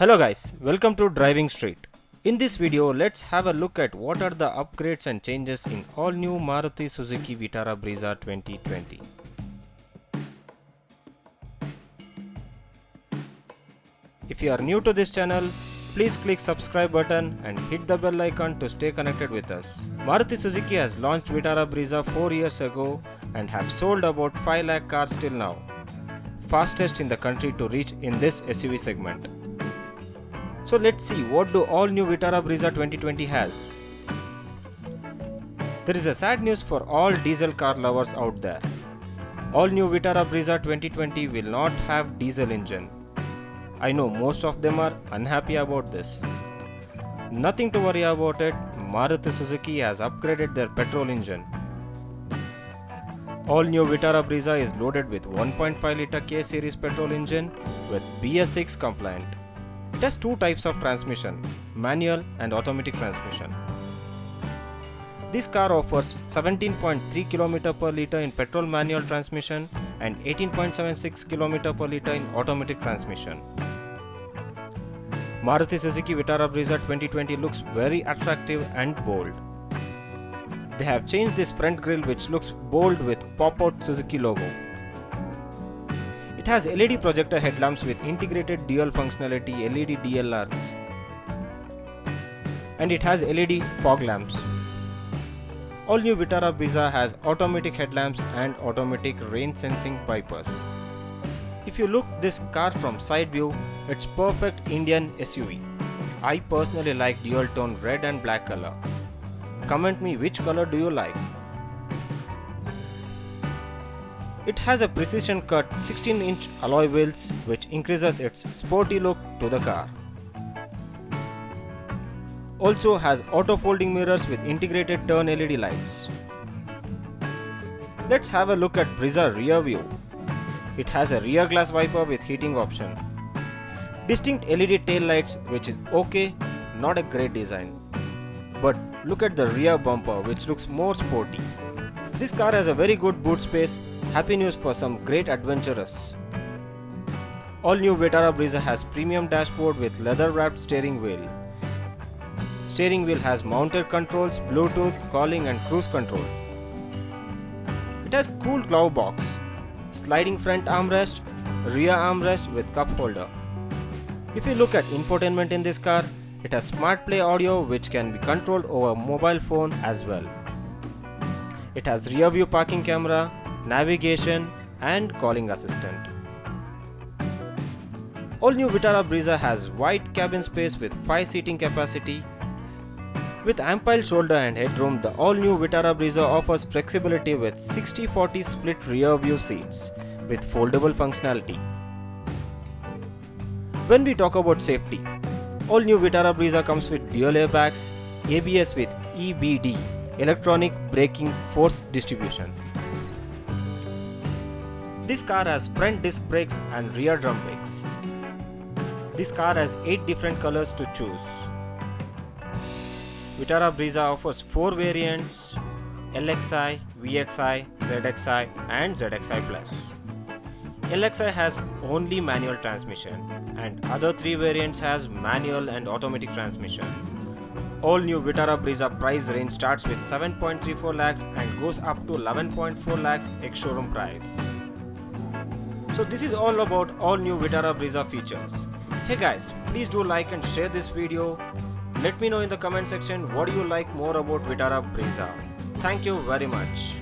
Hello guys, welcome to Driving Street. In this video, let's have a look at what are the upgrades and changes in all new Maruti Suzuki Vitara Brezza 2020. If you are new to this channel, please click subscribe button and hit the bell icon to stay connected with us. Maruti Suzuki has launched Vitara Brezza 4 years ago and have sold about 5 lakh cars till now. Fastest in the country to reach in this SUV segment. So let's see what do all new Vitara Brezza 2020 has. There is a sad news for all diesel car lovers out there. All new Vitara Brezza 2020 will not have diesel engine. I know most of them are unhappy about this. Nothing to worry about it, Maruti Suzuki has upgraded their petrol engine. All new Vitara Brezza is loaded with 1.5 litre K series petrol engine with BS6 compliant. It has two types of transmission, manual and automatic transmission. This car offers 17.3 km per litre in petrol manual transmission and 18.76 km per litre in automatic transmission. Maruti Suzuki Vitara Brezza 2020 looks very attractive and bold. They have changed this front grille which looks bold with pop-out Suzuki logo. It has LED projector headlamps with integrated dual functionality LED DLRs. And it has LED fog lamps. All new Vitara Brezza has automatic headlamps and automatic rain sensing wipers. If you look this car from side view, it's perfect Indian SUV. I personally like dual tone red and black color. Comment me which color do you like. It has a precision cut 16-inch alloy wheels which increases its sporty look to the car. Also has auto folding mirrors with integrated turn LED lights. Let's have a look at Brezza rear view. It has a rear glass wiper with heating option. Distinct LED tail lights which is okay, not a great design. But look at the rear bumper which looks more sporty. This car has a very good boot space. Happy news for some great adventurers. All new Vitara Brezza has premium dashboard with leather wrapped steering wheel. Steering wheel has mounted controls, Bluetooth, calling and cruise control. It has cool glove box, sliding front armrest, rear armrest with cup holder. If you look at infotainment in this car, it has Smart Play audio which can be controlled over mobile phone as well. It has rear view parking camera, navigation and calling assistant. All new Vitara Brezza has wide cabin space with 5 seating capacity. With ample shoulder and headroom, the all new Vitara Brezza offers flexibility with 60-40 split rear view seats with foldable functionality. When we talk about safety, all new Vitara Brezza comes with dual airbags, ABS with EBD, electronic braking force distribution. This car has front disc brakes and rear drum brakes. This car has 8 different colors to choose. Vitara Brezza offers 4 variants: LXI, VXI, ZXI and ZXI Plus. LXI has only manual transmission and other 3 variants has manual and automatic transmission. All new Vitara Brezza price range starts with 7.34 lakhs and goes up to 11.4 lakhs ex-showroom price. So this is all about all new Vitara Brezza features. Hey guys, please do like and share this video. Let me know in the comment section what do you like more about Vitara Brezza. Thank you very much.